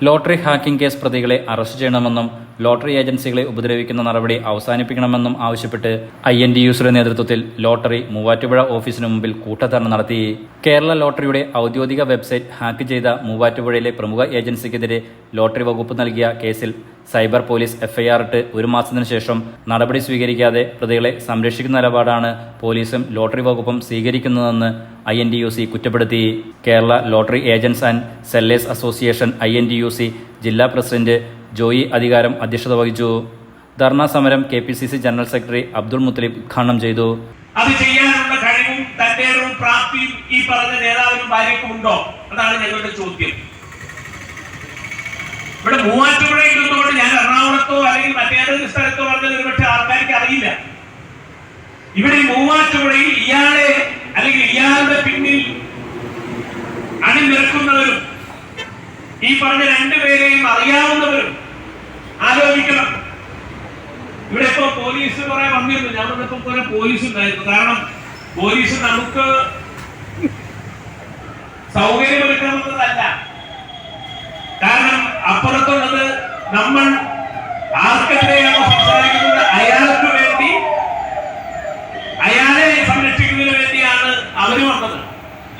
Lottery hacking case പ്രതികളെ arrest ചെയ്യണമെന്നും lottery ഏജൻസികളെ ഉപദ്രവിക്കുന്ന നടപടി അവസാനിപ്പിക്കണമെന്നും ആവശ്യപ്പെട്ട് INTUCയുടെ നേതൃത്വത്തിൽ ലോട്ടറി മൂവാറ്റുപുഴ ഓഫീസിനു മുമ്പിൽ കൂട്ടധർണ നടത്തി. കേരള ലോട്ടറിയുടെ ഔദ്യോഗിക വെബ്സൈറ്റ് ഹാക്ക് ചെയ്ത മൂവാറ്റുപുഴയിലെ പ്രമുഖ ഏജൻസിക്കെതിരെ ലോട്ടറി വകുപ്പ് നൽകിയ കേസിൽ സൈബർ പോലീസ് FIR ഇട്ട് ഒരു മാസത്തിനു ശേഷം നടപടി സ്വീകരിക്കാതെ പ്രതികളെ സംരക്ഷിക്കുന്ന നിലപാടാണ് പോലീസും ലോട്ടറി വകുപ്പും സ്വീകരിക്കുന്നതെന്ന് INTUC കുറ്റപ്പെടുത്തി. Kerala lottery agents and sellers association INTUC ജില്ലാ പ്രസിഡന്റ് ജോയി അധികാരം അധ്യക്ഷത വഹിച്ചു. ധർണാ സമരം KPCC general secretary Abdul Muthalib ഉദ്ഘാടനം ചെയ്തു. അത് ചെയ്യാനുള്ള കഴിവും തന്റേടവും പ്രാപ്തിയും ഈ പറഞ്ഞ നേതാവിനും ഭാര്യയ്ക്കും ഉണ്ടോ? അതാണ് ഞങ്ങളുടെ ചോദ്യം. ഇവിടെ മൂവാറ്റുപുഴയിൽ നിന്നുകൊണ്ട് ഞാൻ എറണാകുളത്തോ അല്ലെങ്കിൽ മറ്റേതൊരു സ്ഥലത്തോ പറഞ്ഞത് ഒരുപക്ഷെ ആൾക്കാർക്ക് അറിയില്ല. ഇവിടെ മൂവാറ്റുപുഴയിൽ ഇയാളെ അല്ലെങ്കിൽ ഇയാളുടെ പിന്നിൽ അണിനിരക്കുന്നവരും ഈ പറഞ്ഞ രണ്ടുപേരെയും അറിയാവുന്നവരും ആലോചിക്കണം. ഇവിടെ ഇപ്പൊ പോലീസ് കുറെ വന്നിരുന്നു. ഞാൻ വന്നപ്പോ കുറെ പോലീസ് ഉണ്ടായിരുന്നു. കാരണം പോലീസ് നമുക്ക് സൗകര്യമൊരുക്കാവുന്നതല്ല. കാരണം അപ്പുറത്തുള്ളത് നമ്മൾ ആർക്കെതിരെയാണോ സംസാരിക്കുന്നത് അയാൾക്ക് വേണ്ടി അയാളെ സംരക്ഷിക്കുന്നതിന് വേണ്ടിയാണ് അവര് വന്നത്.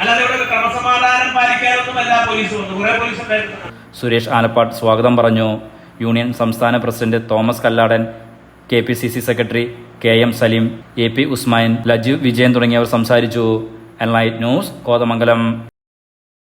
അല്ലാതെ ഇവിടെ ക്രമസമാധാനം പാലിക്കാനൊന്നുമല്ല പോലീസ് വന്നു. കുറെ പോലീസ് ഉണ്ടായിരുന്നു. സുരേഷ് ആലപ്പാട് സ്വാഗതം പറഞ്ഞു. യൂണിയൻ സംസ്ഥാന president Thomas Kalladan, KPCC secretary KM Saleem, AP Usman, Lajeev Vijayan തുടങ്ങിയവർ സംസാരിച്ചു. Enlight news, Kothamangalam.